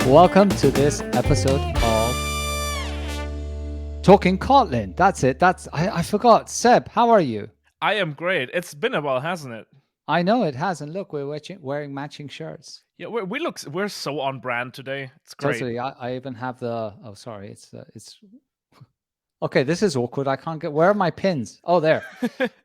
Welcome to this episode of Talking Kotlin. That's it. I forgot. Seb, how are you? I am great. It's been a while, hasn't it? I know it has, and look, we're wearing matching shirts. Yeah, we're so on brand today. It's great. Totally. I even have the. Oh, sorry. It's. Okay, this is awkward. I can't get. Where are my pins? Oh, there.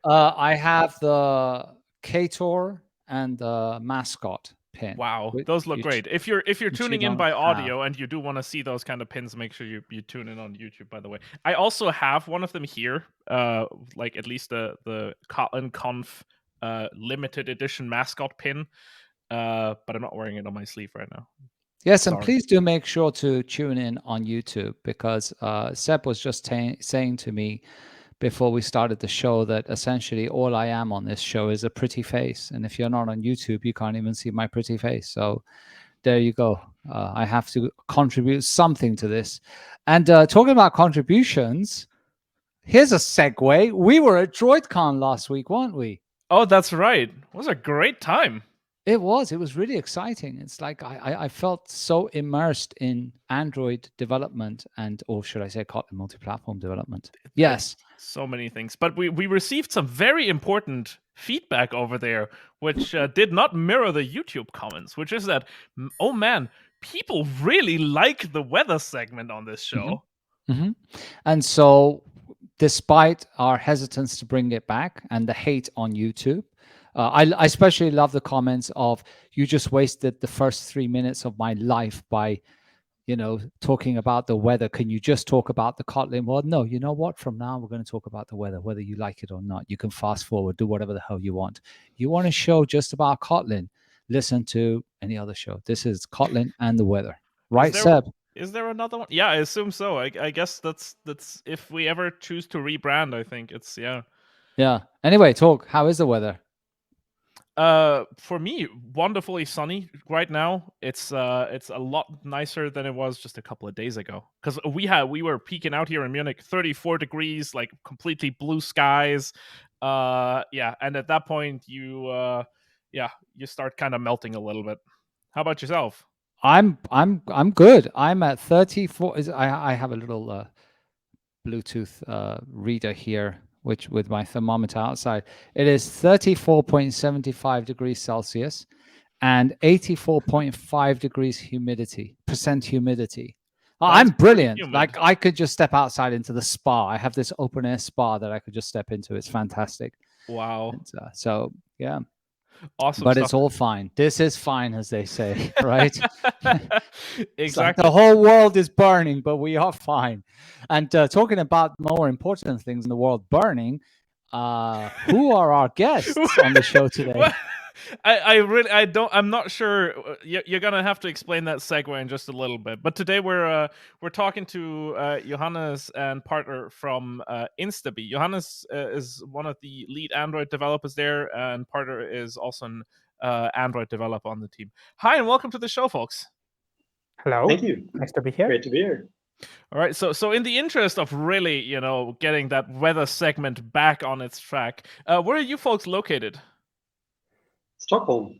I have the Ktor and the mascot pin. Wow, those look great. If you're tuning in by audio and you do want to see those kind of pins, make sure you tune in on YouTube. By the way, I also have one of them here. Like at least the Kotlin Conf limited edition mascot pin. But I'm not wearing it on my sleeve right now. Yes, and please do make sure to tune in on YouTube because Seb was just saying to me before we started the show that essentially all I am on this show is a pretty face. And if you're not on YouTube, you can't even see my pretty face. So there you go. I have to contribute something to this. And talking about contributions, here's a segue. We were at DroidCon last week, weren't we? Oh, that's right. It was a great time. It was really exciting. It's like I felt so immersed in Android development or should I say Kotlin multi-platform development. Yes. So many things. But we received some very important feedback over there, which did not mirror the YouTube comments, which is that, oh man, people really like the weather segment on this show. Mm-hmm. And so despite our hesitance to bring it back and the hate on YouTube, I especially love the comments of, you just wasted the first 3 minutes of my life by, talking about the weather. Can you just talk about the Kotlin? Well, no, you know what? From now, we're going to talk about the weather, whether you like it or not. You can fast forward, do whatever the hell you want. You want a show just about Kotlin, listen to any other show. This is Kotlin and the weather. Right, Seb? Is there another one? Yeah, I assume so. I guess that's if we ever choose to rebrand, I think it's, yeah. Yeah. Anyway, talk. How is the weather? For me, wonderfully sunny right now. It's a lot nicer than it was just a couple of days ago. Because we were peaking out here in Munich, 34 degrees, like completely blue skies. Yeah, and at that point you start kind of melting a little bit. How about yourself? I'm good. I'm at 34. I have a little Bluetooth reader here, which with my thermometer outside, it is 34.75 degrees Celsius and 84.5 degrees humidity. I'm brilliant. Like I could just step outside into the spa. I have this open air spa that I could just step into. It's fantastic. Wow. And, so yeah. Awesome. But it's all fine. This is fine, as they say, right? Exactly. Like the whole world is burning, but we are fine. And talking about more important things in the world burning, who are our guests on the show today? I'm not sure. You're gonna have to explain that segue in just a little bit. But today we're talking to Johannes and partner from Instabee. Johannes is one of the lead Android developers there, and partner is also an Android developer on the team. Hi, and welcome to the show, folks. Hello. Thank you. Nice to be here. Great to be here. All right, so in the interest of really, getting that weather segment back on its track, where are you folks located? Stockholm.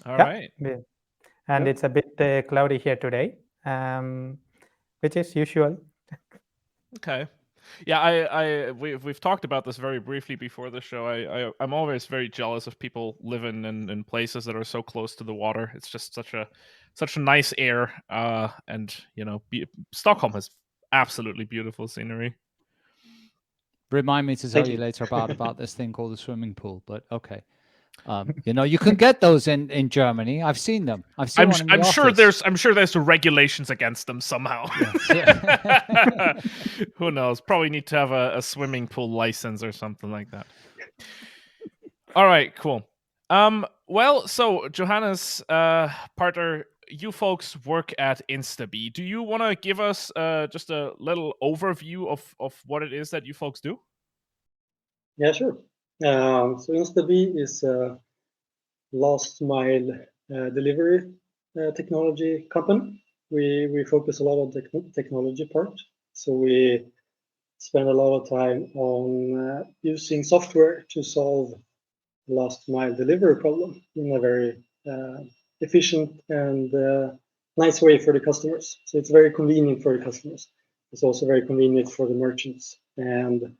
All right. Yeah. And it's a bit cloudy here today, which is usual. Okay. Yeah, we've talked about this very briefly before the show. I'm always very jealous of people living in places that are so close to the water. It's just such a nice air, and Stockholm has absolutely beautiful scenery. Remind me to tell you later about this thing called the swimming pool, but okay. You can get those in Germany. I've seen them. I've seen one in the office. I'm sure there's regulations against them somehow. Yes. Who knows? Probably need to have a swimming pool license or something like that. All right, cool. Well, so Johannes, partner, you folks work at Instabee. Do you want to give us just a little overview of what it is that you folks do? Yeah, sure. So Instabee is a last mile delivery technology company. We focus a lot on the technology part. So we spend a lot of time on using software to solve last mile delivery problem in a very efficient and nice way for the customers. So it's very convenient for the customers. It's also very convenient for the merchants. And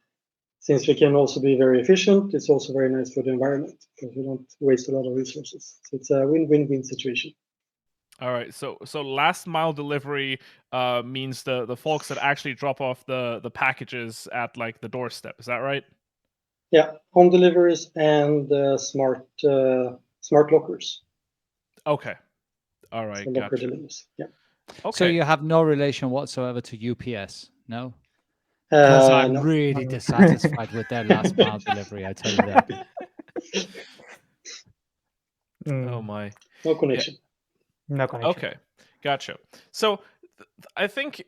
since we can also be very efficient, it's also very nice for the environment because we don't waste a lot of resources. So it's a win-win-win situation. All right, so last mile delivery means the folks that actually drop off the packages at like the doorstep. Is that right? Yeah, home deliveries and smart lockers. Okay. All right. So locker Gotcha. deliveries. Yeah. Okay. So you have no relation whatsoever to UPS, no? Because I'm No. really dissatisfied with their last mile delivery. I tell you that. Oh my. No connection. No connection. Okay, gotcha. So I think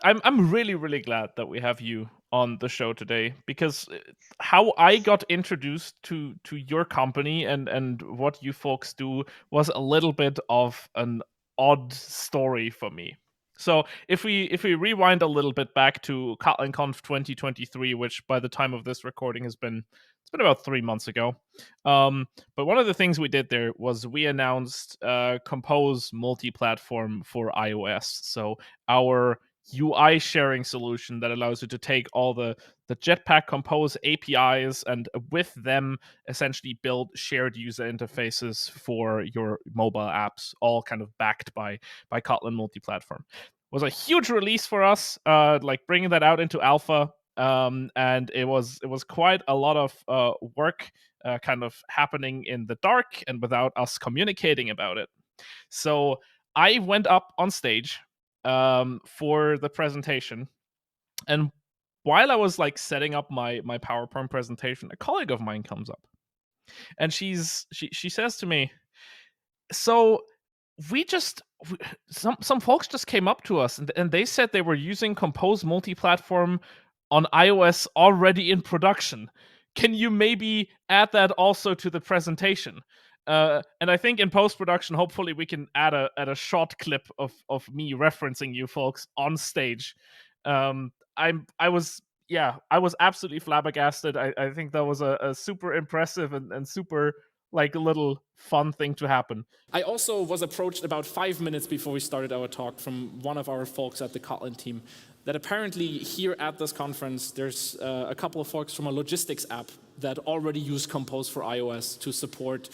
I'm really, really glad that we have you on the show today, because how I got introduced to your company and what you folks do was a little bit of an odd story for me. So if we rewind a little bit back to Kotlin Conf 2023, which by the time of this recording it's been about 3 months ago. But one of the things we did there was we announced Compose Multiplatform for iOS. So our UI sharing solution that allows you to take all the Jetpack Compose APIs and with them essentially build shared user interfaces for your mobile apps, all kind of backed by Kotlin Multiplatform. It was a huge release for us, like bringing that out into alpha. And it was quite a lot of work kind of happening in the dark and without us communicating about it. So I went up on stage for the presentation, and while I was like setting up my PowerPoint presentation, a colleague of mine comes up, and she says to me, "So some folks just came up to us and they said they were using Compose Multiplatform on iOS already in production. Can you maybe add that also to the presentation?" And I think in post-production, hopefully we can add a short clip of me referencing you folks on stage. I was absolutely flabbergasted. I think that was a super impressive and super like a little fun thing to happen. I also was approached about 5 minutes before we started our talk from one of our folks at the Kotlin team that apparently here at this conference there's a couple of folks from a logistics app that already use Compose for iOS to support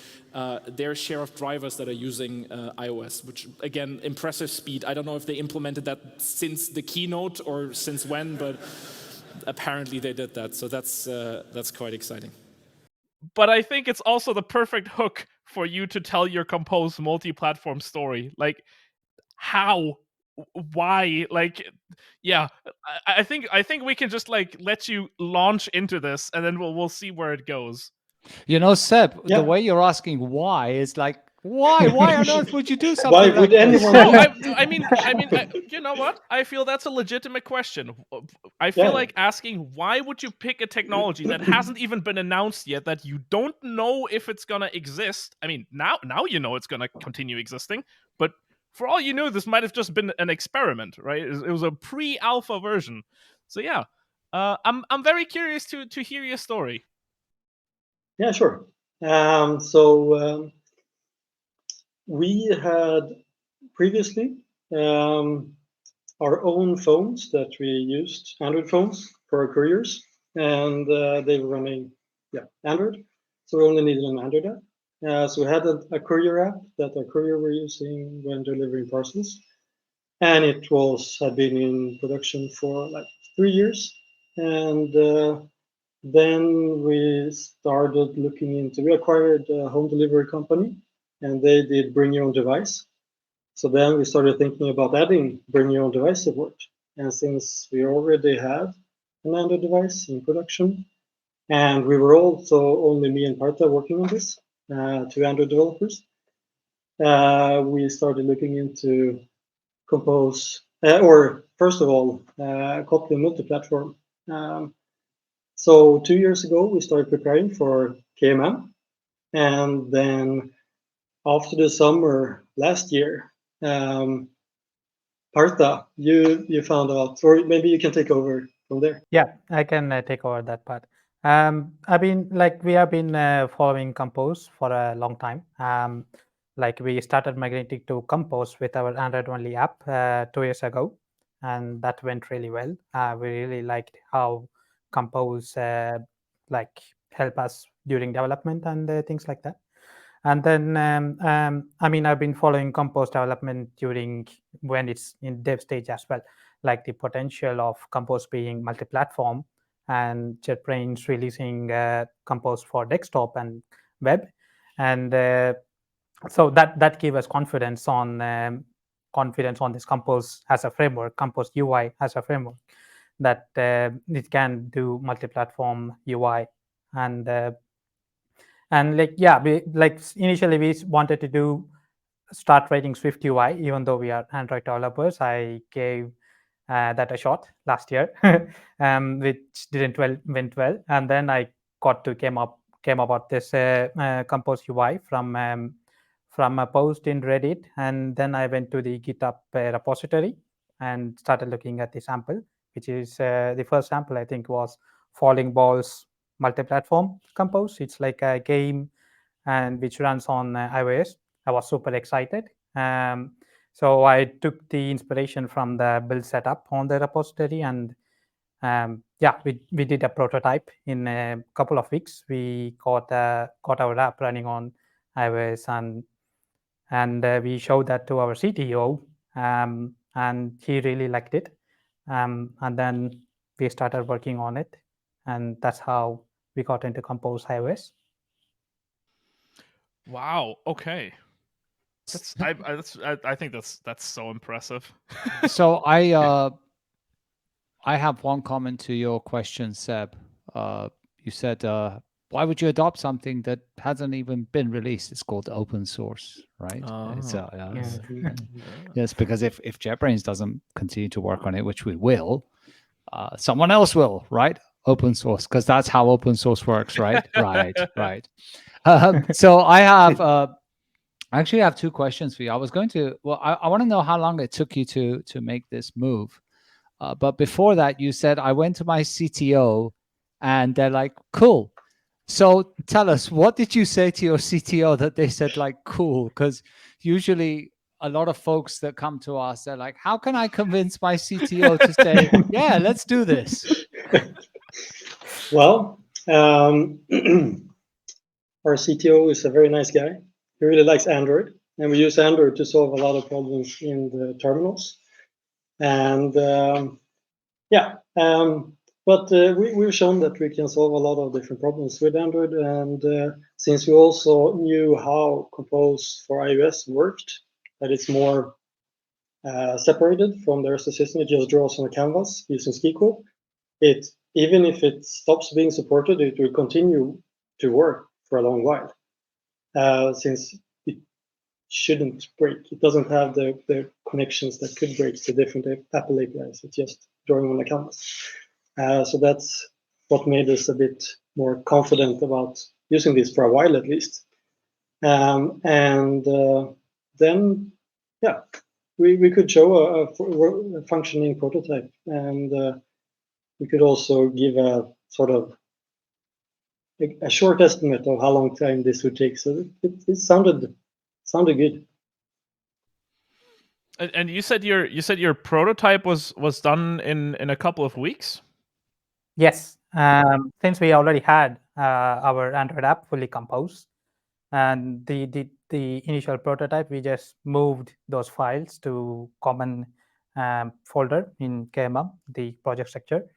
their share of drivers that are using iOS, which again, impressive speed. I don't know if they implemented that since the keynote or since when, but apparently they did that. So that's quite exciting. But I think it's also the perfect hook for you to tell your Compose multi-platform story. Like, how? Why? Like, yeah. I think we can just like let you launch into this, and then we'll see where it goes. You know, Seb, Yeah. the way you're asking why is like, why? Why on earth would you do something Why like would this? anyone No, do I mean, you know what? I feel that's a legitimate question. I feel Yeah. like asking, why would you pick a technology that hasn't even been announced yet, that you don't know if it's gonna exist? I mean, now you know it's gonna continue existing, but for all you know, this might have just been an experiment, right? It was a pre-alpha version. So yeah, I'm very curious to hear your story. Yeah, sure. We had previously our own phones that we used, Android phones for our couriers, and they were running Android. So we only needed an Android app. So we had a courier app that our courier were using when delivering parcels, and it had been in production for like 3 years, and then we started we acquired a home delivery company, and they did bring your own device. So then we started thinking about adding bring your own device support. And since we already had an Android device in production, and we were also only me and Partha working on this, 2 Android developers, we started looking into Compose, or first of all, Kotlin Multiplatform. So 2 years ago, we started preparing for KMM. And then after the summer last year, Partha, you found out, or maybe you can take over from there. Yeah, I can take over that part. we have been following Compose for a long time. Like we started migrating to Compose with our Android-only app 2 years ago, and that went really well. We really liked how Compose like help us during development and things like that. And then, I mean, I've been following Compose development during when it's in dev stage as well, like the potential of Compose being multi-platform and JetBrains releasing Compose for desktop and web. And so that gave us confidence on this Compose as a framework, Compose UI as a framework, that it can do multi-platform UI. And like, yeah, initially we wanted to start writing Swift UI, even though we are Android developers. I gave that a shot last year, which went well. And then I came about this Compose UI from a post in Reddit, and then I went to the GitHub repository and started looking at the sample, which is the first sample I think was Falling Balls Multiplatform Compose. It's like a game and which runs on iOS. I was super excited. So I took the inspiration from the build setup on the repository, and yeah, we did a prototype in a couple of weeks. We got our app running on iOS, and we showed that to our CTO, and he really liked it. And then we started working on it, and that's how we got into Compose iOS. Wow. Okay. I think that's so impressive. So I have one comment to your question, Seb. You said, why would you adopt something that hasn't even been released? It's called open source, right? Yes, because if JetBrains doesn't continue to work on it, which we will, someone else will, right? Open source, because that's how open source works, right? Right. So I actually have two questions for you. I was going to, well, I want to know how long it took you to make this move. But before that, you said, I went to my CTO and they're like, cool. So tell us, what did you say to your CTO that they said like, cool? Because usually a lot of folks that come to us, they're like, how can I convince my CTO to say, yeah, let's do this? Well, our CTO is a very nice guy. He really likes Android, and we use Android to solve a lot of problems in the terminals. And but we've shown that we can solve a lot of different problems with Android. And since we also knew how Compose for iOS worked, that it's more separated from the rest of the system, it just draws on a canvas using SkiCode. Even if it stops being supported, it will continue to work for a long while, since it shouldn't break. It doesn't have the connections that could break to different Apple APIs. It's just drawing on the canvas. So that's what made us a bit more confident about using this for a while at least. Then, yeah, we could show a functioning prototype, and we could also give a sort of a short estimate of how long time this would take. So it sounded good. And you said your prototype was done in a couple of weeks? Yes, since we already had our Android app fully composed, and the initial prototype, we just moved those files to common folder in KMM, the project structure.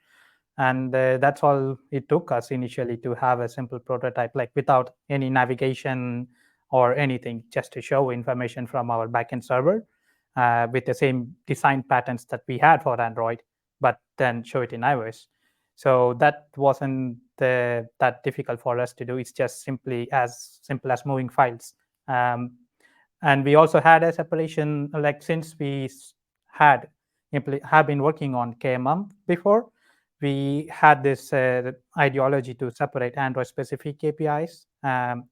And that's all it took us initially to have a simple prototype, like without any navigation or anything, just to show information from our backend server with the same design patterns that we had for Android, but then show it in iOS. So that wasn't that difficult for us to do. It's just as simple as moving files. And we also had a separation, like since we have been working on KMM before, we had this ideology to separate Android-specific APIs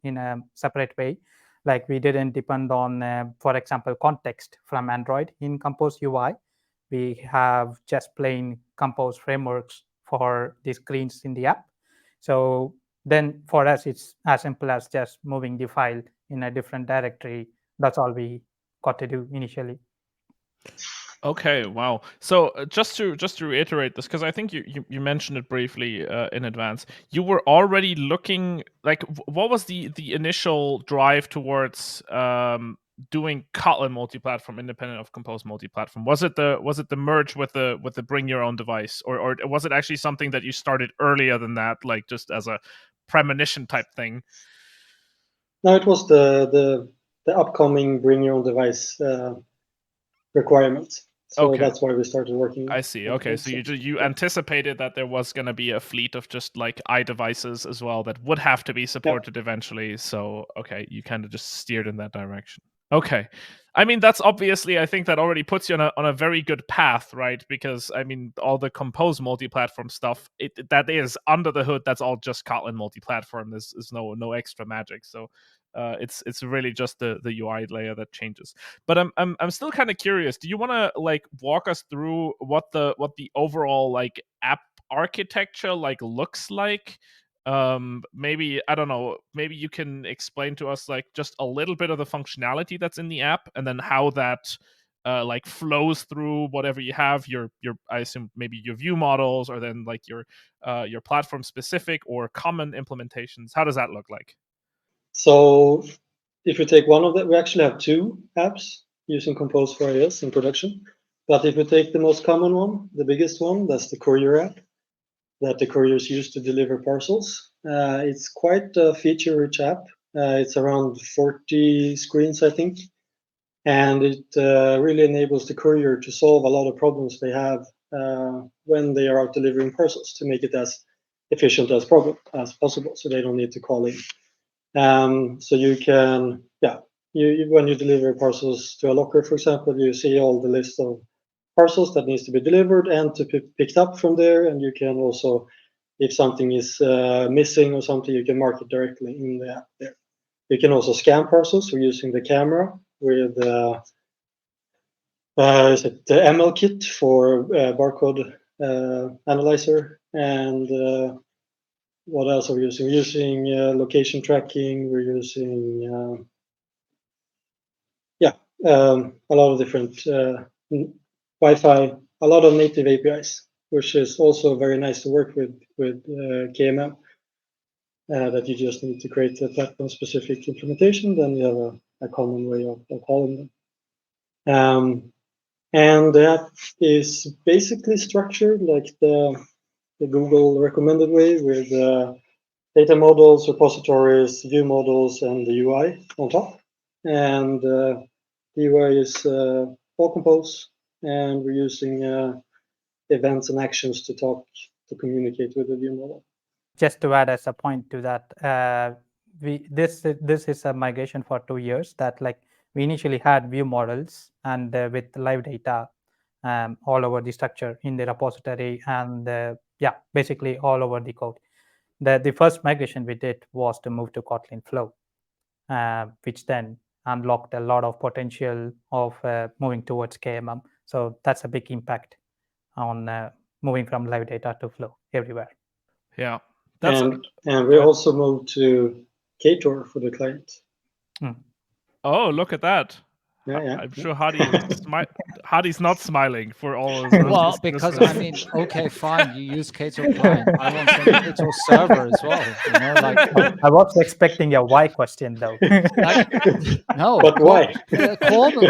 in a separate way. Like we didn't depend on, for example, context from Android in Compose UI. We have just plain Compose frameworks for the screens in the app. So then for us, it's as simple as just moving the file in a different directory that's all we got to do initially. Okay, wow. So just to reiterate this, because I think you mentioned it briefly in advance, you were already looking like what was the initial drive towards doing Kotlin multi-platform independent of Compose multi-platform? Was it the merge with the bring your own device, or was it actually something that you started earlier than that, like just as a premonition type thing? No, it was the upcoming bring your own device requirements. So Okay. that's why we started working. I see. Okay, so you anticipated that there was going to be a fleet of just like iDevices as well that would have to be supported eventually. So okay, you kind of just steered in that direction. Okay, I mean that's obviously, I think that already puts you on a very good path, right? Because I mean all the Compose multi-platform stuff, that is under the hood. That's all just Kotlin multi-platform. There's no extra magic. So it's really just the UI layer that changes. But I'm still kind of curious. Do you want to like walk us through what the overall like app architecture like looks like? Maybe I don't know. Maybe you can explain to us like just a little bit of the functionality that's in the app, and then how that like flows through whatever you have. Your I assume maybe your view models, or then like your platform specific or common implementations. How does that look like? So if you take one of them, we actually have two apps using Compose for iOS in production. But if you take the most common one, the biggest one, that's the courier app that the couriers use to deliver parcels. It's quite a feature-rich app. It's around 40 screens, I think. And it really enables the courier to solve a lot of problems they have when they are out delivering parcels, to make it as efficient as possible, so they don't need to call in. So you can, when you deliver parcels to a locker, for example, you see all the list of parcels that needs to be delivered and to be picked up from there. And you can also, if something is missing or something, you can mark it directly in the app there. You can also scan parcels. We're using the camera with the ML kit for barcode analyzer. And what else are we using? We're using location tracking. We're using a lot of different Wi-Fi, a lot of native APIs, which is also very nice to work with KML. That you just need to create a platform-specific implementation, then you have a common way of calling them. And that is basically structured like the Google recommended way, with data models, repositories, view models, and the UI on top. And the UI is all Compose, and we're using events and actions to communicate with the view model. Just to add as a point to that, this is a migration for 2 years. That like we initially had view models and with live data all over the structure in the repository, and basically all over the code. The first migration we did was to move to Kotlin Flow, which then unlocked a lot of potential of moving towards KMM. So that's a big impact on moving from live data to Flow everywhere. Yeah. And we also moved to Ktor for the client. Oh, look at that. Yeah. I'm sure Hadi's not smiling for all of those. Well, because I mean, okay, fine, you use Ktor client. I want some Ktor server as well. You know, like I was expecting a why question though. like, no, but why?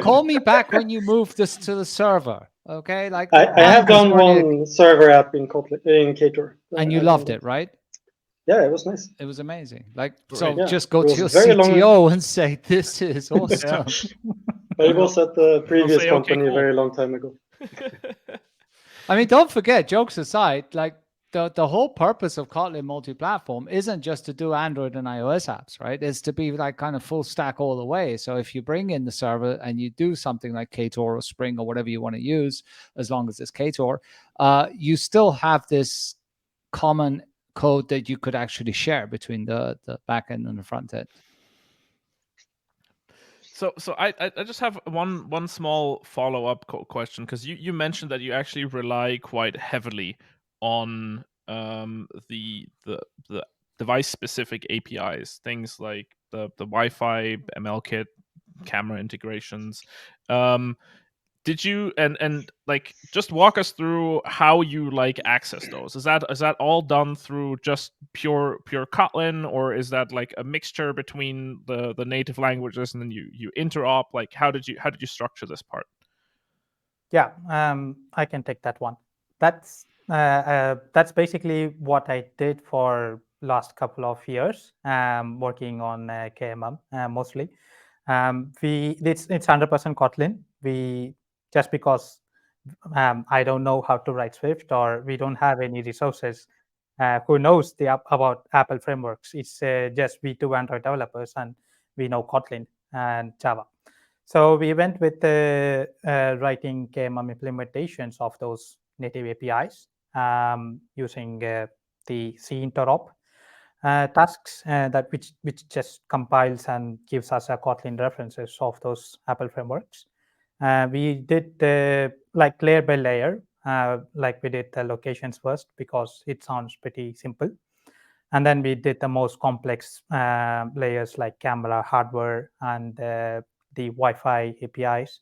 Call me back when you move this to the server. Okay, like I have done one server app in Kotlin in Ktor, and you loved it, right? Yeah, it was nice. It was amazing. Like, Great. so Yeah, just go it to was your very CTO long. and say, "This is awesome." But it was at the previous say, company "Okay, cool." a very long time ago. I mean, don't forget, jokes aside, like the whole purpose of Kotlin multi-platform isn't just to do Android and iOS apps, right? It's to be like kind of full stack all the way. So if you bring in the server and you do something like Ktor or Spring or whatever you want to use, as long as it's Ktor, you still have this common code that you could actually share between the back end and the front end. So I just have one small follow-up question, because you mentioned that you actually rely quite heavily on the device-specific APIs, things like the Wi-Fi, ML kit, camera integrations. Did you and like just walk us through how you like access those? Is that all done through just pure Kotlin, or is that like a mixture between the native languages and then you interop? Like how did you structure this part? Yeah, I can take that one. That's basically what I did for last couple of years, working on KMM mostly. It's 100% Kotlin. We just because I don't know how to write Swift, or we don't have any resources who knows about Apple frameworks. It's just we two Android developers, and we know Kotlin and Java. So we went with writing KMM implementations of those native APIs using the C interop tasks that which just compiles and gives us a Kotlin references of those Apple frameworks. We did like layer by layer, like we did the locations first because it sounds pretty simple. And then we did the most complex layers like camera, hardware, and the Wi-Fi APIs.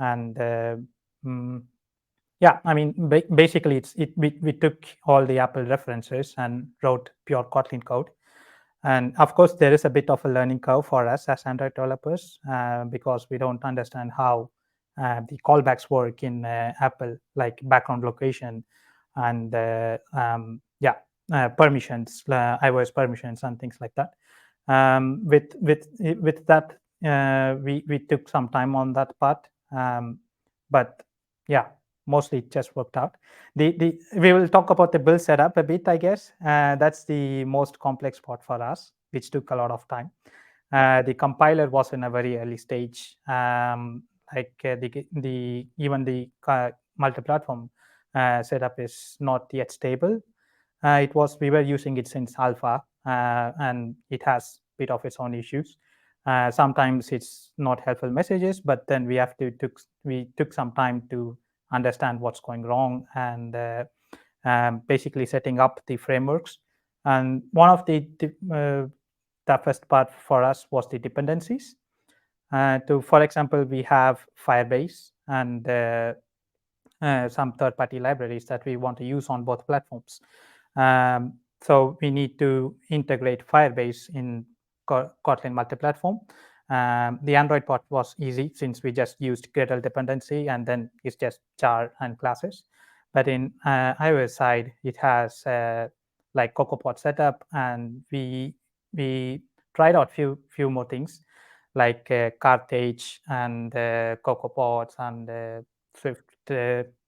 And yeah, I mean, basically, we took all the Apple references and wrote pure Kotlin code. And of course, there is a bit of a learning curve for us as Android developers because we don't understand how the callbacks work in Apple, like background location and permissions, iOS permissions, and things like that. With that, we took some time on that part, but yeah, mostly it just worked out. We will talk about the build setup a bit, I guess. That's the most complex part for us, which took a lot of time. The compiler was in a very early stage. Like even the multi-platform setup is not yet stable. We were using it since alpha, and it has a bit of its own issues. Sometimes it's not helpful messages, but then we took some time to understand what's going wrong and basically setting up the frameworks. And one of the toughest part for us was the dependencies. For example, we have Firebase and some third-party libraries that we want to use on both platforms. So we need to integrate Firebase in Kotlin multi-platform. The Android part was easy since we just used Gradle dependency, and then it's just jar and classes. But in iOS side, it has like CocoaPod setup, and we tried out few more things like Carthage and CocoaPods and Swift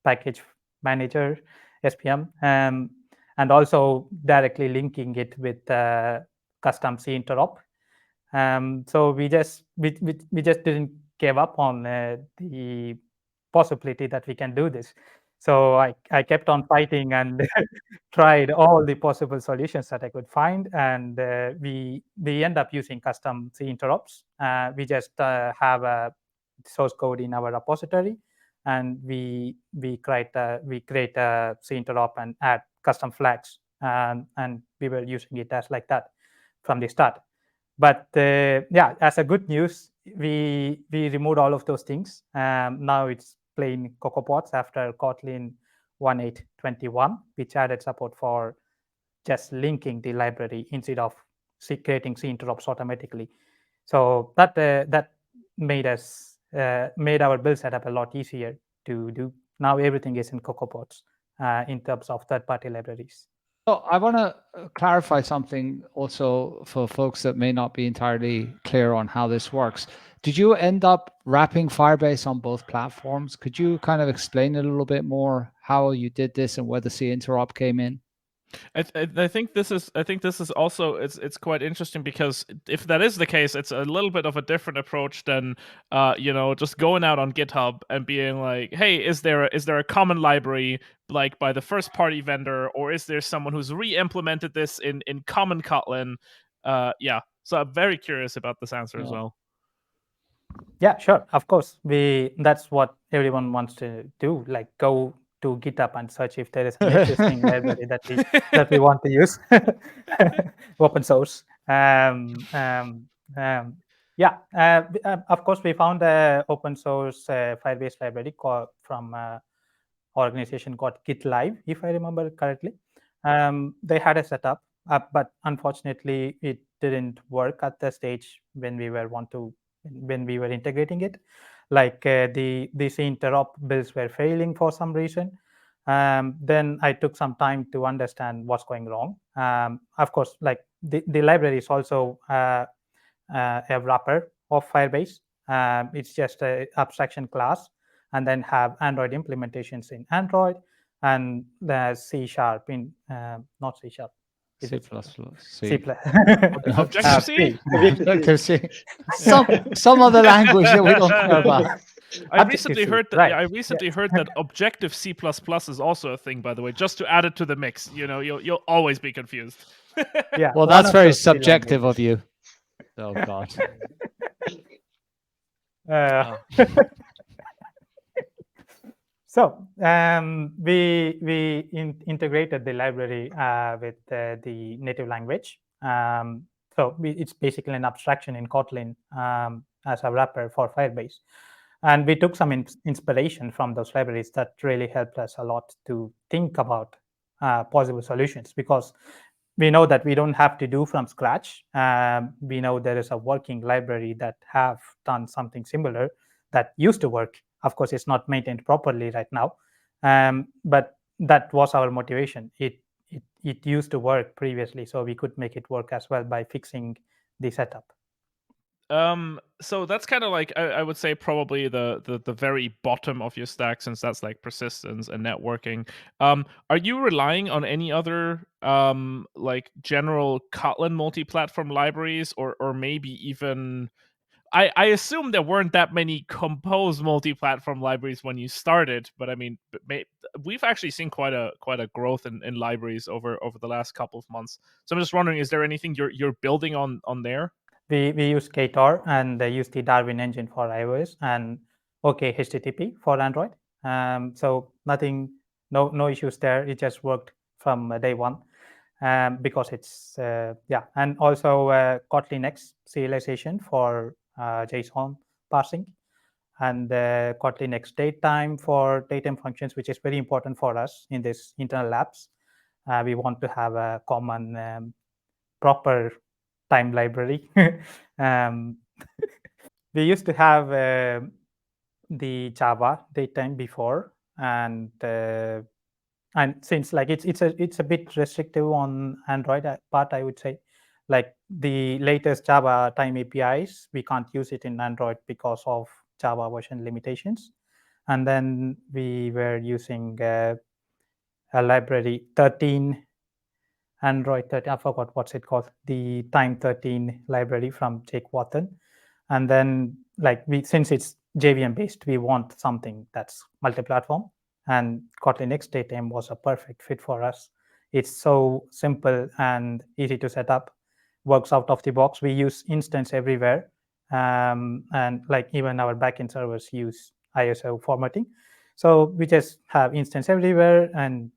package manager SPM, and also directly linking it with custom C interop. So we just didn't give up on the possibility that we can do this. So I kept on fighting and tried all the possible solutions that I could find, and we end up using custom C interops. We just have a source code in our repository, and we create a C interop and add custom flags, and we were using it as like that from the start. But yeah, as a good news, we removed all of those things. Now it's plain CocoaPods after Kotlin 1.8.21, which added support for just linking the library instead of creating C interrupts automatically. So that made our build setup a lot easier to do. Now everything is in CocoaPods in terms of third-party libraries. So I want to clarify something also for folks that may not be entirely clear on how this works. Did you end up wrapping Firebase on both platforms? Could you kind of explain a little bit more how you did this and where the C interop came in? I think this is also it's quite interesting because if that is the case, it's a little bit of a different approach than just going out on GitHub and being like, hey, is there a common library like by the first party vendor, or is there someone who's re-implemented this in common Kotlin? Yeah, so I'm very curious about this answer as well. Yeah, sure. Of course, that's what everyone wants to do. Like go to GitHub and search if there is an existing library that we want to use, open source. Yeah, of course, we found a open source Firebase library from organization called GitLive, if I remember correctly. They had a setup, but unfortunately, it didn't work at the stage when we were integrating it. Like these interop builds were failing for some reason. Then I took some time to understand what's going wrong. Of course, like the library is also a wrapper of Firebase. It's just an abstraction class, and then have Android implementations in Android and the C# in not C#. Is C++, it C. C++? Objective-C? Objective-C. Some other language that we don't care about. I recently Objective-C, heard that. right. I recently heard that Objective C++ is also a thing. By the way, just to add it to the mix, you'll always be confused. Yeah. Well, one that's of very those three subjective of languages. you. Oh God. So we integrated the library with the native language. So it's basically an abstraction in Kotlin as a wrapper for Firebase. And we took some inspiration from those libraries that really helped us a lot to think about possible solutions, because we know that we don't have to do from scratch. We know there is a working library that have done something similar that used to work. Of course, it's not maintained properly right now, but that was our motivation. It used to work previously, so we could make it work as well by fixing the setup. So that's kind of like I would say probably the very bottom of your stack, since that's like persistence and networking. Are you relying on any other like general Kotlin multi-platform libraries, or maybe even I assume there weren't that many Compose multi-platform libraries when you started, but I mean, we've actually seen quite a growth in libraries over the last couple of months. So I'm just wondering, is there anything you're building on there? We use Ktor and use the Darwin engine for iOS and HTTP for Android. So no issues there. It just worked from day one, because it's and also Kotlin X serialization for JSON parsing, and Kotlin X datetime for datetime functions, which is very important for us in this internal labs. We want to have a common proper time library. We used to have the Java datetime before, and since like it's a bit restrictive on Android part, I would say, like the latest Java time APIs, we can't use it in Android because of Java version limitations. And then we were using a library 13. Android 13, I forgot what's it called, the Time 13 library from Jake Watson. And then since it's JVM based, we want something that's multi-platform, and Kotlin X datetime was a perfect fit for us. It's so simple and easy to set up, works out of the box. We use instance everywhere, and like even our backend servers use ISO formatting. So we just have instance everywhere, and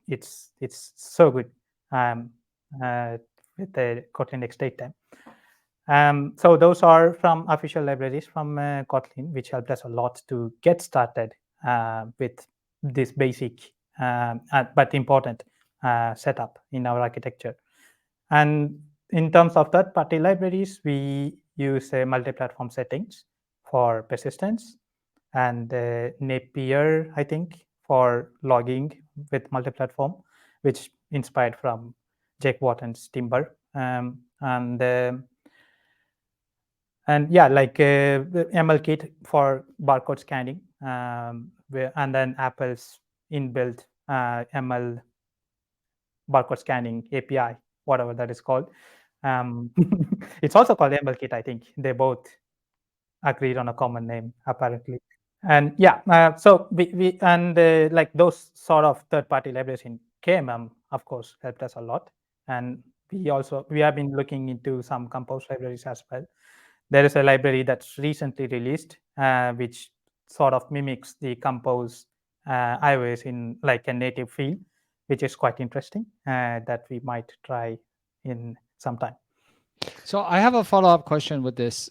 it's so good with the Kotlin X datetime. So those are from official libraries from Kotlin, which helped us a lot to get started with this basic but important setup in our architecture. And in terms of third-party libraries, we use multi-platform settings for persistence, and Napier, I think, for logging with multi-platform, which inspired from Jake Watton's Timber. And yeah, like MLKit for barcode scanning, and then Apple's inbuilt ML barcode scanning API, whatever that is called. It's also called MLKit, I think. They both agreed on a common name, apparently. And yeah, so we like those sort of third-party libraries in KMM, of course, helped us a lot. And we have been looking into some Compose libraries as well. There is a library that's recently released, which sort of mimics the Compose iOS in like a native feel, which is quite interesting, that we might try in some time. So I have a follow-up question with this.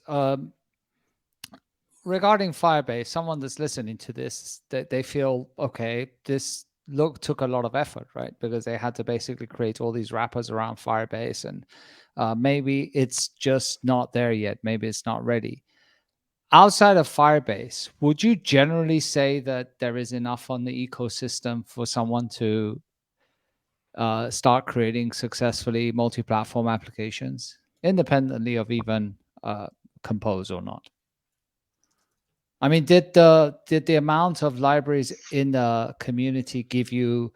Regarding Firebase, someone that's listening to this, they feel, okay, this took a lot of effort, right? Because they had to basically create all these wrappers around Firebase, and maybe it's just not there yet. Maybe it's not ready. Outside of Firebase, would you generally say that there is enough on the ecosystem for someone to start creating successfully multi-platform applications, independently of even Compose or not? I mean, did the amount of libraries in the community give you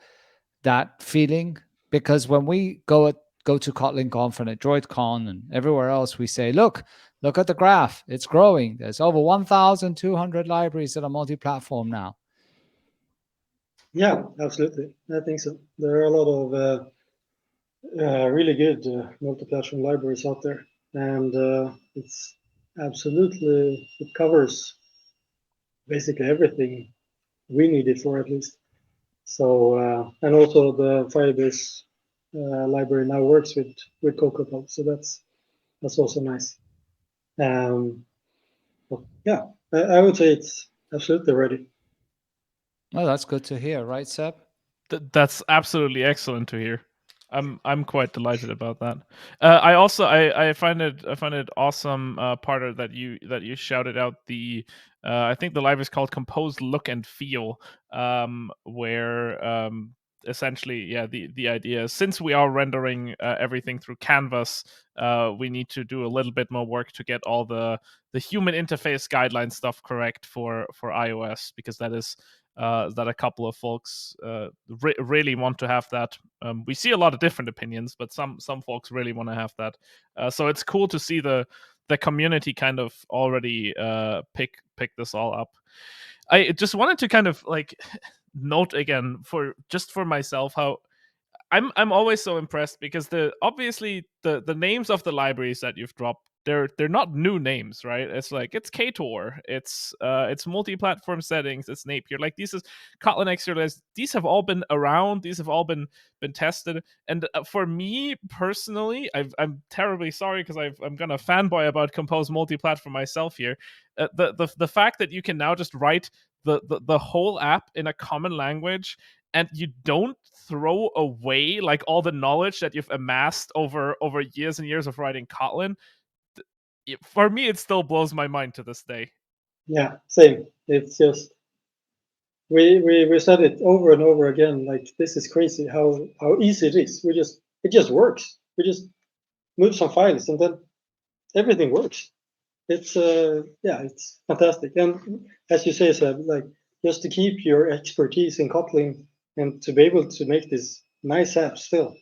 that feeling? Because when we go to Kotlin Conf and at DroidCon and everywhere else, we say, look at the graph. It's growing. There's over 1,200 libraries that are multi-platform now. Yeah, absolutely. I think so. There are a lot of really good multi-platform libraries out there, and it's absolutely, it covers basically everything we need it for, at least. So and also the Firebase library now works with Cocoa, so that's also nice. But yeah, I would say it's absolutely ready. Oh, that's good to hear, right, Seb? That's absolutely excellent to hear. I'm quite delighted about that. I also I find it awesome, Parter, that you shouted out the I think the library is called Compose Look and Feel, where essentially, yeah, the idea is, since we are rendering everything through Canvas, we need to do a little bit more work to get all the human interface guideline stuff correct for iOS, because that is that a couple of folks really want to have that. We see a lot of different opinions, but some folks really want to have that. So it's cool to see the community kind of already pick this all up. I just wanted to kind of like note again for myself how I'm always so impressed, because obviously the names of the libraries that you've dropped, they're not new names, right? It's like, it's Ktor, it's multi-platform settings, it's Napier. Like, these is Kotlin XRLS. These have all been around. These have all been tested. And for me personally, I'm terribly sorry, because I'm gonna fanboy about Compose Multiplatform myself here. The fact that you can now just write the whole app in a common language, and you don't throw away like all the knowledge that you've amassed over years and years of writing Kotlin, for me it still blows my mind to this day. Yeah, same. It's just we said it over and over again. Like, this is crazy how easy it is. It just works. We just move some files and then everything works. It's yeah, it's fantastic. And as you say, Seb, like, just to keep your expertise in Kotlin and to be able to make this nice app still,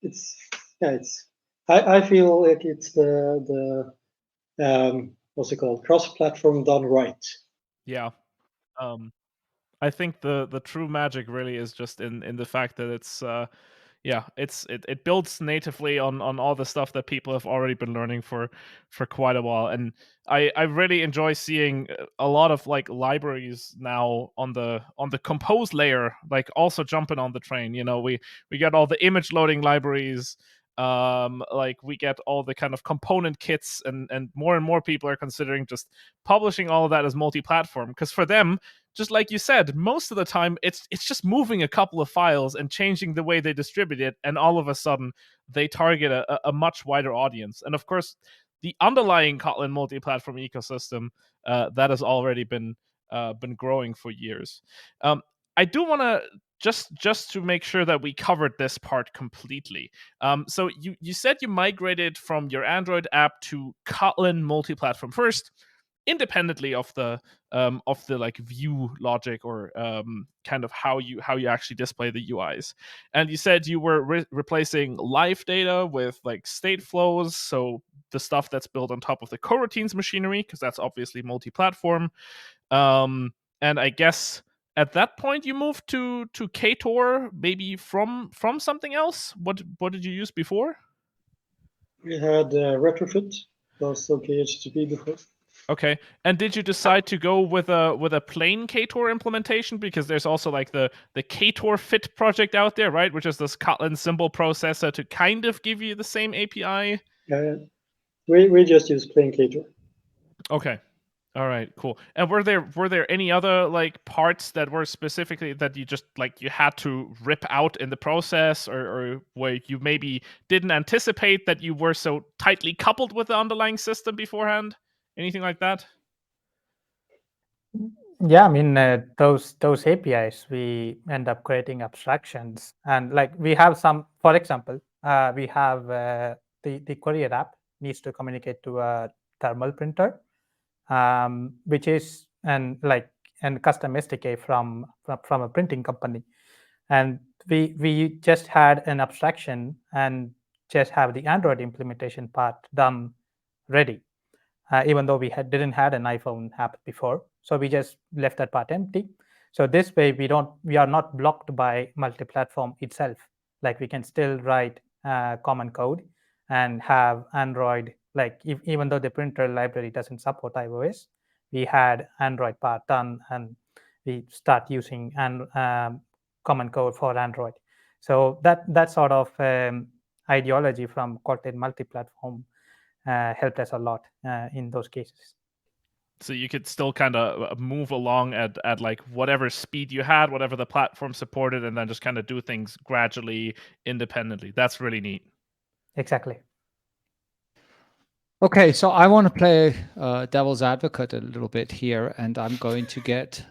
it's yeah, it's I feel like it's the what's it called, cross-platform done right. Yeah. I think the true magic really is just in the fact that it's yeah, it builds natively on all the stuff that people have already been learning for quite a while. And I really enjoy seeing a lot of like libraries now on the Compose layer, like also jumping on the train. You know, we get all the image loading libraries, like we get all the kind of component kits, and more and more people are considering just publishing all of that as multi-platform, because for them, just like you said, most of the time it's just moving a couple of files and changing the way they distribute it, and all of a sudden they target a much wider audience. And of course, the underlying Kotlin multi-platform ecosystem that has already been growing for years. I do want to just to make sure that we covered this part completely. So you said you migrated from your Android app to Kotlin multi-platform first, independently of the like view logic, or kind of how you actually display the UIs. And you said you were replacing live data with like state flows, so the stuff that's built on top of the coroutines machinery, because that's obviously multi-platform. And I guess at that point you moved to Ktor, maybe from something else. What did you use before? We had retrofit, also KHTP before. Okay, and did you decide to go with a plain Ktor implementation, because there's also like the Ktor Fit project out there, right, which is this Kotlin symbol processor to kind of give you the same API? We just use plain Ktor. Okay. All right, cool. And were there any other like parts that were specifically that you just like you had to rip out in the process, or where you maybe didn't anticipate that you were so tightly coupled with the underlying system beforehand? Anything like that? Yeah, I mean those APIs, we end up creating abstractions, and like we have some. For example, we have the courier app needs to communicate to a thermal printer, which is an custom SDK from a printing company, and we just had an abstraction and just have the Android implementation part done ready, even though didn't had an iPhone app before. So we just left that part empty. So this way we are not blocked by multi-platform itself. Like we can still write common code and have Android, like even though the printer library doesn't support iOS, we had Android part done and we start using common code for Android. So that sort of ideology from Kotlin multi-platform helped us a lot in those cases. So you could still kind of move along at like whatever speed you had, whatever the platform supported, and then just kind of do things gradually, independently. That's really neat. Exactly. Okay, so I want to play devil's advocate a little bit here, and I'm going to get.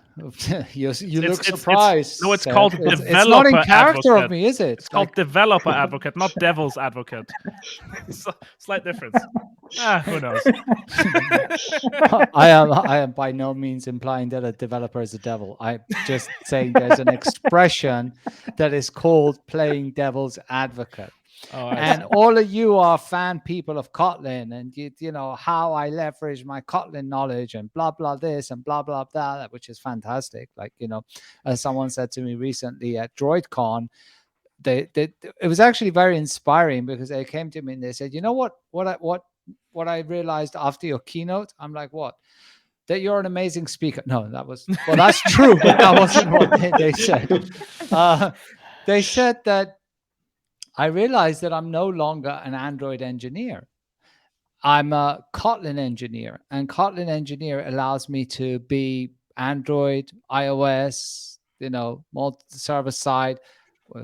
you look surprised. No, it's called It's developer not in character advocate. of me, is it? It's called developer advocate, not devil's advocate. Slight difference. Who knows? I am by no means implying that a developer is a devil. I'm just saying there's an expression that is called playing devil's advocate. Oh, and all of you are fan people of Kotlin, and you know how I leverage my Kotlin knowledge and blah blah this and blah blah that, which is fantastic. Like, you know, as someone said to me recently at DroidCon, it was actually very inspiring, because they came to me and they said, you know what I realized after your keynote? I'm like, what? That you're an amazing speaker. No, that's true, but that wasn't what they said. They said that I realized that I'm no longer an Android engineer. I'm a Kotlin engineer, and Kotlin engineer allows me to be Android, iOS, you know, server side,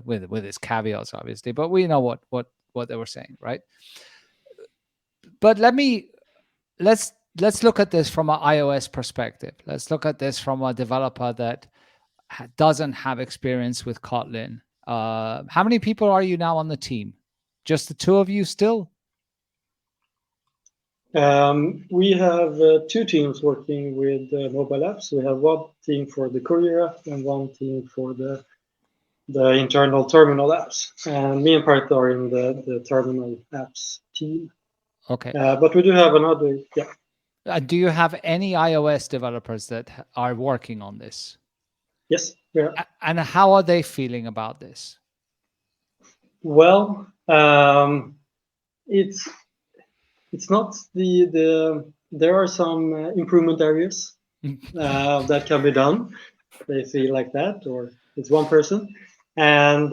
with its caveats, obviously. But we know what they were saying, right? But let's look at this from an iOS perspective. Let's look at this from a developer that doesn't have experience with Kotlin. How many people are you now on the team? Just the two of you still? We have two teams working with mobile apps. We have one team for the courier app and one team for the internal terminal apps. And me and Part are in the terminal apps team. Okay. But we do have another, yeah. Do you have any iOS developers that are working on this? Yes. Yeah. And how are they feeling about this? Well, it's not there are some improvement areas that can be done. They feel like that, or it's one person, and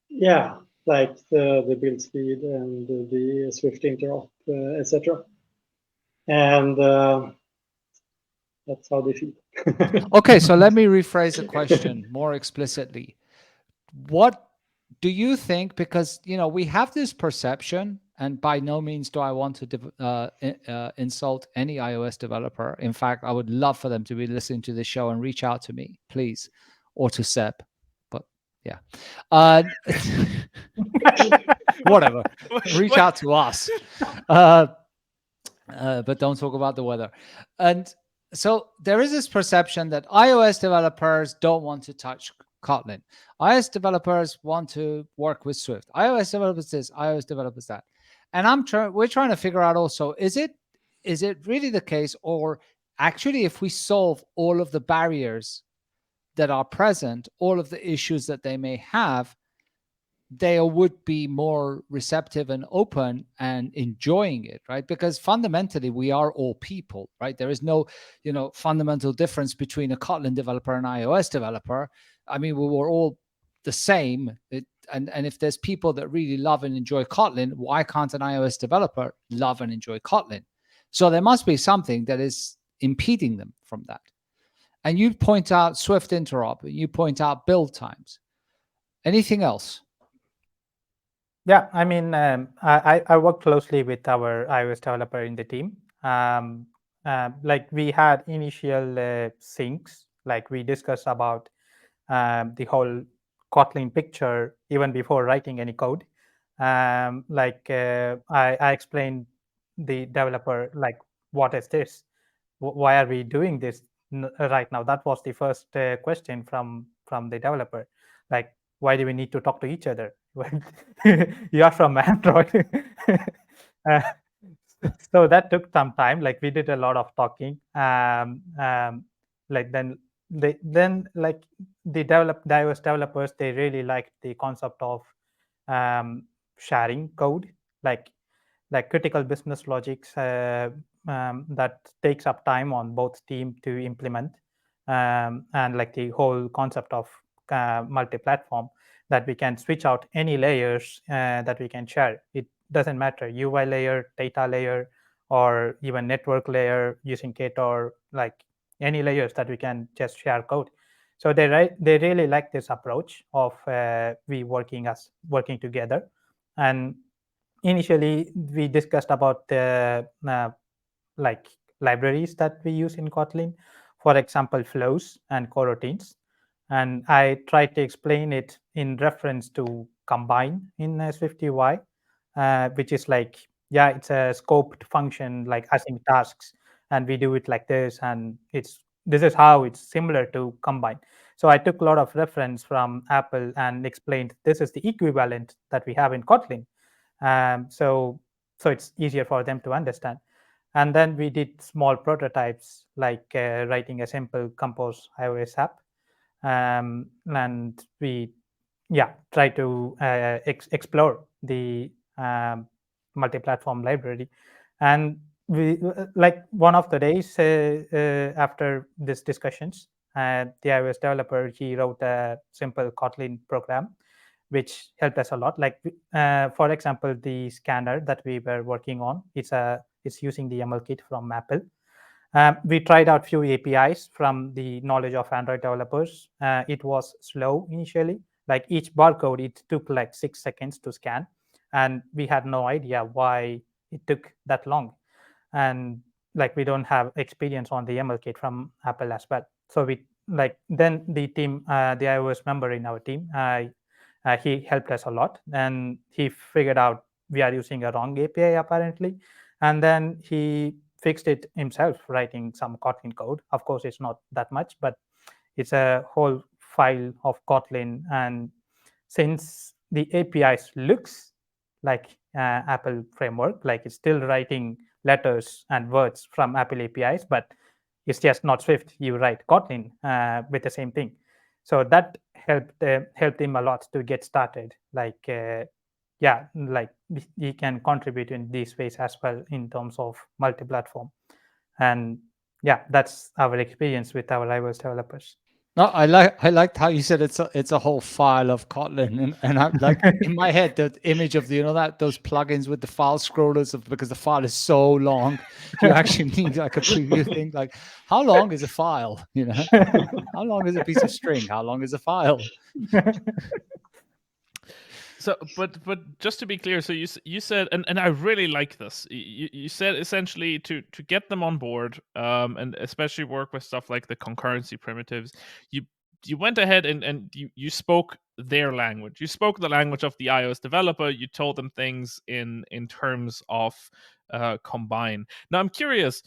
yeah, like the build speed and the Swift interop, etc. And that's how they feel. Okay, so let me rephrase the question more explicitly. What do you think? Because, you know, we have this perception, and by no means do I want to insult any iOS developer. In fact, I would love for them to be listening to this show and reach out to me, please, or to Seb. But yeah, whatever. Reach out to us, but don't talk about the weather. And so there is this perception that iOS developers don't want to touch Kotlin. iOS developers want to work with Swift. iOS developers this, iOS developers that. And we're trying to figure out also, is it really the case, or actually if we solve all of the barriers that are present, all of the issues that they may have, they would be more receptive and open and enjoying it, right? Because fundamentally, we are all people, right? There is no, you know, fundamental difference between a Kotlin developer and an iOS developer. I mean, we were all the same. And if there's people that really love and enjoy Kotlin, why can't an iOS developer love and enjoy Kotlin? So there must be something that is impeding them from that. And you point out Swift interop, you point out build times. Anything else? Yeah, I mean, I work closely with our iOS developer in the team. Like we had initial syncs, like we discussed about the whole Kotlin picture even before writing any code. I explained the developer like, what is this? Why are we doing this right now? That was the first question from the developer. Like, why do we need to talk to each other? You are from Android. uh, so that took some time. Like we did a lot of talking. Like then like the iOS developers, they really liked the concept of sharing code, like critical business logics that takes up time on both team to implement, and like the whole concept of multi-platform, that we can switch out any layers that we can share. It doesn't matter, UI layer, data layer, or even network layer using Kit, or like any layers that we can just share code. So they really like this approach of we working together. And initially we discussed about the like libraries that we use in Kotlin, for example, flows and coroutines. And I tried to explain it in reference to combine in SwiftUI, which is like, yeah, it's a scoped function like async tasks, and we do it like this, and this is how it's similar to combine. So I took a lot of reference from Apple and explained this is the equivalent that we have in Kotlin. So it's easier for them to understand. And then we did small prototypes, like writing a simple Compose iOS app, and we try to explore the multi-platform library. And we like one of the days after these discussions, the iOS developer, he wrote a simple Kotlin program which helped us a lot. Like for example, the scanner that we were working on, it's using the ML kit from Apple. We tried out few APIs from the knowledge of Android developers. It was slow initially. Like each barcode, it took like 6 seconds to scan, and we had no idea why it took that long. And like we don't have experience on the ML kit from Apple as well. So we like then the team, the iOS member in our team, he helped us a lot, and he figured out we are using a wrong API apparently, and then he fixed it himself, writing some Kotlin code. Of course, it's not that much, but it's a whole file of Kotlin. And since the APIs looks like Apple framework, like it's still writing letters and words from Apple APIs, but it's just not Swift. You write Kotlin with the same thing. So that helped him a lot to get started. Like like he can contribute in these ways as well in terms of multi-platform. And yeah, that's our experience with our iOS developers. No, I liked how you said it's a whole file of Kotlin, and I like in my head the image of the, that those plugins with the file scrollers because the file is so long, you actually need like a preview thing. Like, how long is a file? How long is a piece of string? How long is a file? So, but just to be clear, so you said, and I really like this. You said essentially to get them on board, and especially work with stuff like the concurrency primitives. You went ahead and you spoke their language. You spoke the language of the iOS developer. You told them things in terms of combine. Now I'm curious.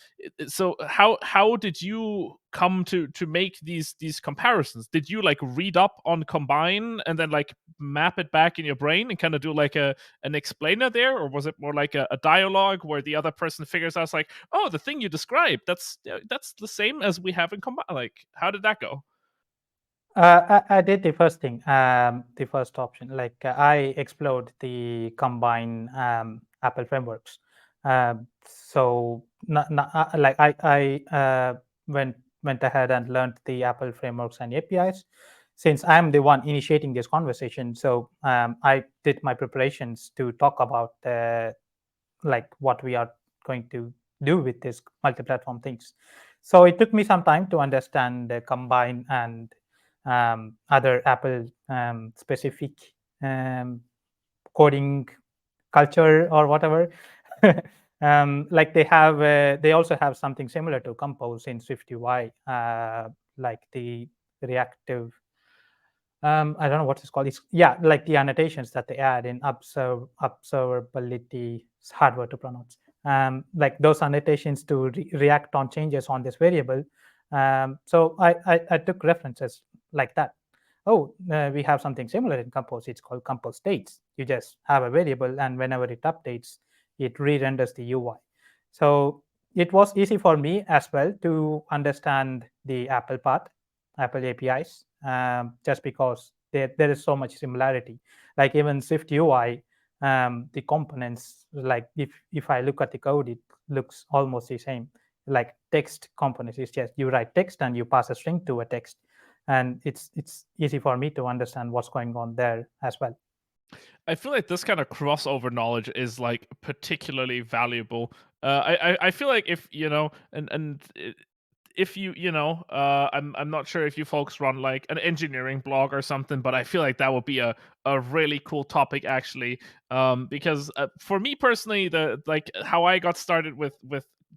So how did you come to make these comparisons? Did you like read up on combine and then like map it back in your brain and kind of do like an explainer there, or was it more like a dialogue where the other person figures out like, oh, the thing you described, that's the same as we have in combine? Like, how did that go? I did the first thing, the first option. Like I explored the combine Apple frameworks. So like I went ahead and learned the Apple frameworks and APIs. since I'm the one initiating this conversation, so I did my preparations to talk about like what we are going to do with this multi-platform things. So it took me some time to understand the Combine and other Apple specific coding culture or whatever. Like they also have something similar to Compose in SwiftUI, like the reactive. I don't know what it's called. It's like the annotations that they add in observability. It's hard word to pronounce. Like those annotations to react on changes on this variable. So I took references like that. Oh, we have something similar in Compose. It's called Compose states. You just have a variable, and whenever it updates, it re-renders the UI. So it was easy for me as well to understand the Apple part, Apple APIs, just because there is so much similarity. Like even Swift UI, the components, like if I look at the code, it looks almost the same. Like text components is just you write text and you pass a string to a text, and it's easy for me to understand what's going on there as well. I feel like this kind of crossover knowledge is like particularly valuable. I feel like if if I'm not sure if you folks run like an engineering blog or something, but I feel like that would be a really cool topic actually. Because for me personally, the like how I got started with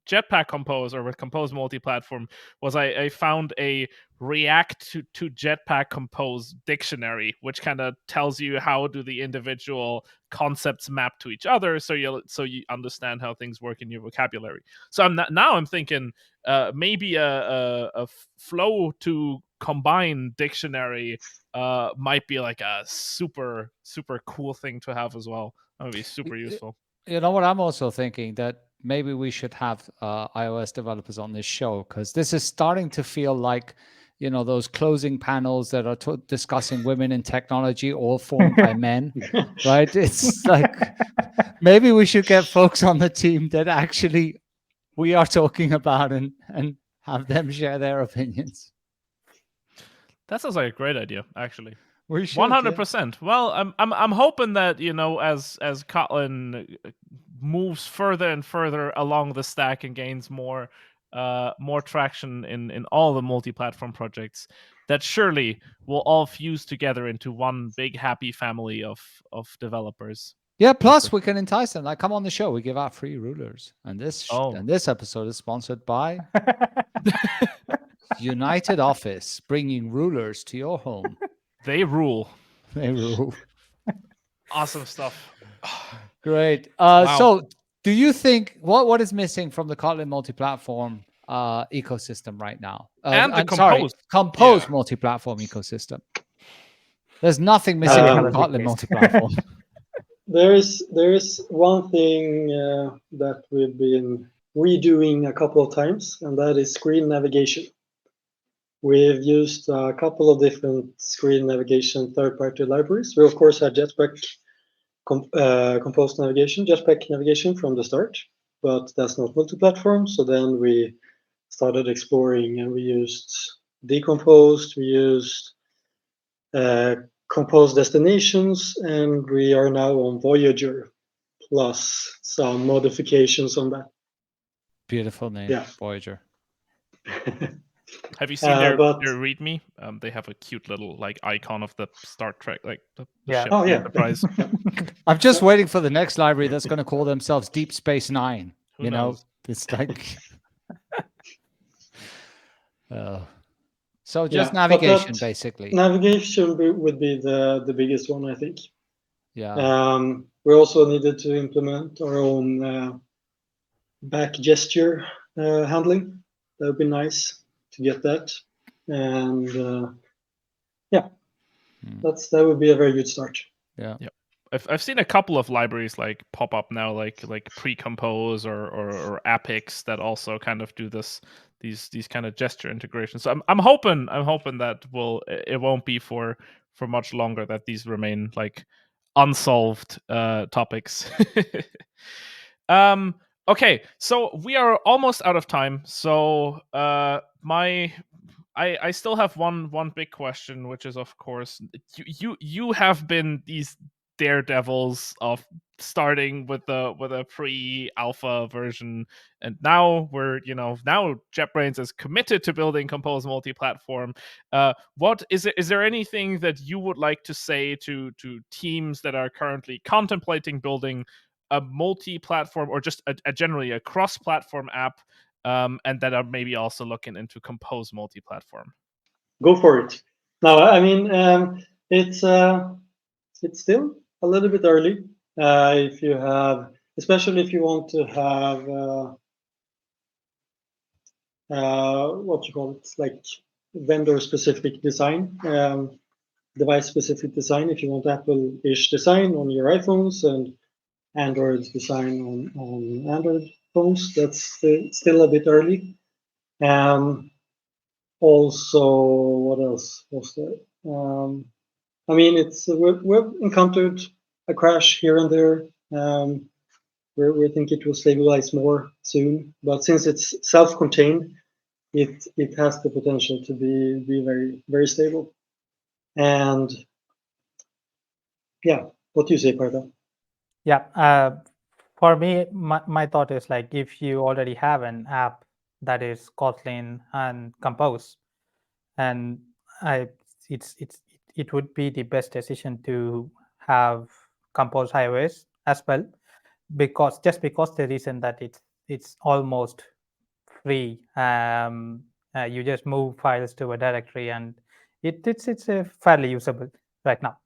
Jetpack Compose or with Compose Multiplatform was I found a React to Jetpack Compose dictionary, which kind of tells you how do the individual concepts map to each other, so you understand how things work in your vocabulary. So I'm thinking maybe a flow to combine dictionary might be like a super cool thing to have as well. That would be super useful. You know what I'm also thinking? That maybe we should have iOS developers on this show, because this is starting to feel like, those closing panels that are discussing women in technology, all formed by men, right? It's like maybe we should get folks on the team that actually we are talking about and have them share their opinions. That sounds like a great idea, actually. We should 100%. Well, I'm hoping that as Kotlin moves further and further along the stack and gains more traction in all the multi-platform projects, that surely will all fuse together into one big happy family of developers. Yeah, plus we can entice them. Like, come on the show. We give out free rulers. And this episode is sponsored by United Office, bringing rulers to your home. They rule. They rule. Awesome stuff. Great. Wow. So do you think what is missing from the Kotlin multi-platform ecosystem right now? And the Compose multi-platform ecosystem. There's nothing missing from the Kotlin multi-platform. There is one thing that we've been redoing a couple of times, and that is screen navigation. We've used a couple of different screen navigation third-party libraries. We of course had Jetpack Compose navigation, Jetpack navigation from the start, but that's not multi-platform. So then we started exploring, and we used Decomposed, we used Compose destinations, and we are now on Voyager, plus some modifications on that. Beautiful name, Yeah. Voyager. Have you seen their README? They have a cute little like icon of the Star Trek, like the ship, the Enterprise. I'm just waiting for the next library that's going to call themselves Deep Space Nine. Who knows? It's like. So just navigation, basically. Navigation would be the biggest one, I think. Yeah. We also needed to implement our own back gesture handling. That would be nice to get that. And that would be a very good start. Yeah. I've seen a couple of libraries like pop up now, like pre-compose or Apix that also kind of do these kind of gesture integrations. So I'm hoping that it won't be for much longer that these remain like unsolved topics. Okay, so we are almost out of time. So I still have one big question, which is, of course, you have been these daredevils of starting with a pre-alpha version, and now now JetBrains is committed to building Compose Multiplatform. What is there anything that you would like to say to teams that are currently contemplating building a multi-platform or just a generally a cross-platform app, and that are maybe also looking into Compose Multiplatform? Go for it. Now, I mean, it's still a little bit early. If you have, especially if you want to have what you call it, like vendor-specific design, device-specific design. If you want Apple-ish design on your iPhones and Android design on Android phones, that's still a bit early. Also, what else was there? I mean, we've encountered a crash here and there. We think it will stabilize more soon, but since it's self-contained, it has the potential to be very, very stable. And yeah, what do you say, Parda? Yeah, for me, my thought is like if you already have an app that is Kotlin and Compose, and it would be the best decision to have Compose iOS as well, because the reason that it's almost free. You just move files to a directory, and it's fairly usable right now.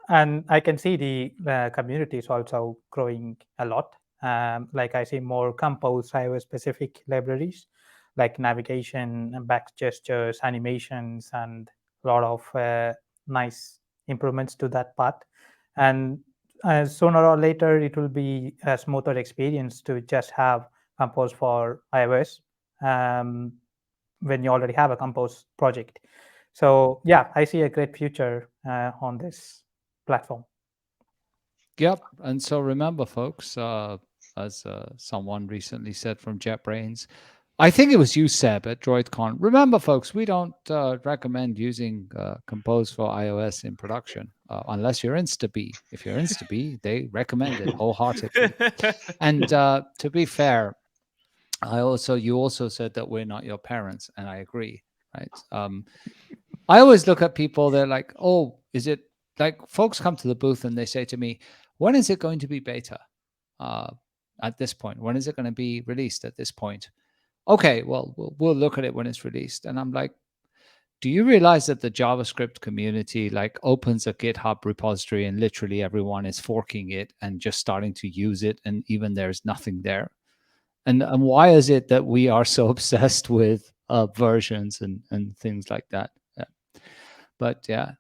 And I can see the community is also growing a lot. Like I see more Compose iOS specific libraries, like navigation, back gestures, animations, and a lot of nice improvements to that part. And sooner or later, it will be a smoother experience to just have Compose for iOS when you already have a Compose project. So yeah, I see a great future on this platform. Yep. And so remember, folks, as someone recently said from JetBrains, I think it was you, Seb, at DroidCon. Remember, folks, we don't recommend using Compose for iOS in production unless you're Instabee. If you're Instabee, they recommend it wholeheartedly. And to be fair, you also said that we're not your parents, and I agree, right? I always look at people, they're like, oh, is it like folks come to the booth and they say to me, when is it going to be beta at this point? When is it going to be released at this point? Okay, well, we'll look at it when it's released. And I'm like, do you realize that the JavaScript community like opens a GitHub repository and literally everyone is forking it and just starting to use it, and even there's nothing there? And why is it that we are so obsessed with versions and things like that? Yeah. But yeah.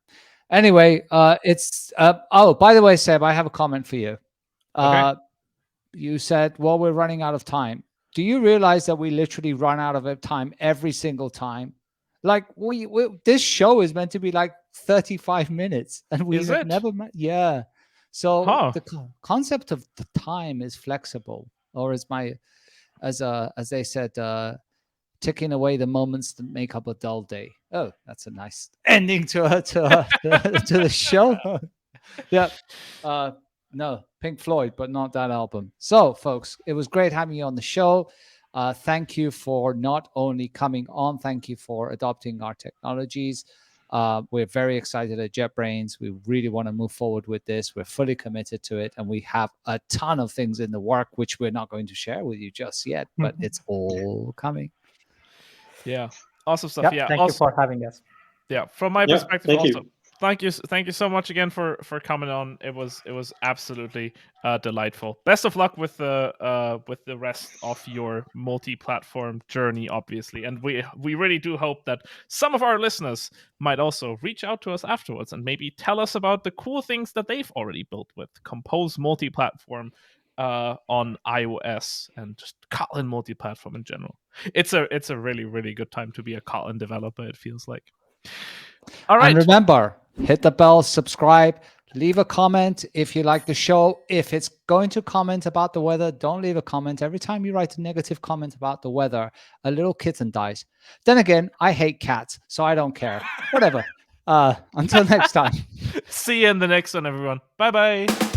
Anyway, it's oh, by the way, Seb, I have a comment for you. Okay. You said, well, we're running out of time. Do you realize that we literally run out of time every single time? Like we this show is meant to be like 35 minutes, and we have never met. Yeah. So the concept of the time is flexible, or as they said, ticking away the moments that make up a dull day. Oh, that's a nice ending to the show. Yeah. No, Pink Floyd, but not that album. So, folks, it was great having you on the show. Thank you for not only coming on, thank you for adopting our technologies. We're very excited at JetBrains. We really want to move forward with this. We're fully committed to it, and we have a ton of things in the work, which we're not going to share with you just yet, but it's all coming. Yeah, awesome stuff. Yep, yeah, thank you for having us. Yeah, from my perspective, also, thank you so much again for coming on. It was absolutely delightful. Best of luck with the rest of your multi-platform journey, obviously, and we really do hope that some of our listeners might also reach out to us afterwards and maybe tell us about the cool things that they've already built with Compose Multiplatform on iOS and just Kotlin multi-platform in general. It's a really, really good time to be a Kotlin developer, it feels like. All right. And remember, hit the bell, subscribe, Leave a comment if you like the show. If it's going to comment about the weather, don't leave a comment. Every time you write a negative comment about the weather, a little kitten dies. Then again, I hate cats, so I don't care. Whatever. Until next time. See you in the next one, everyone. Bye-bye.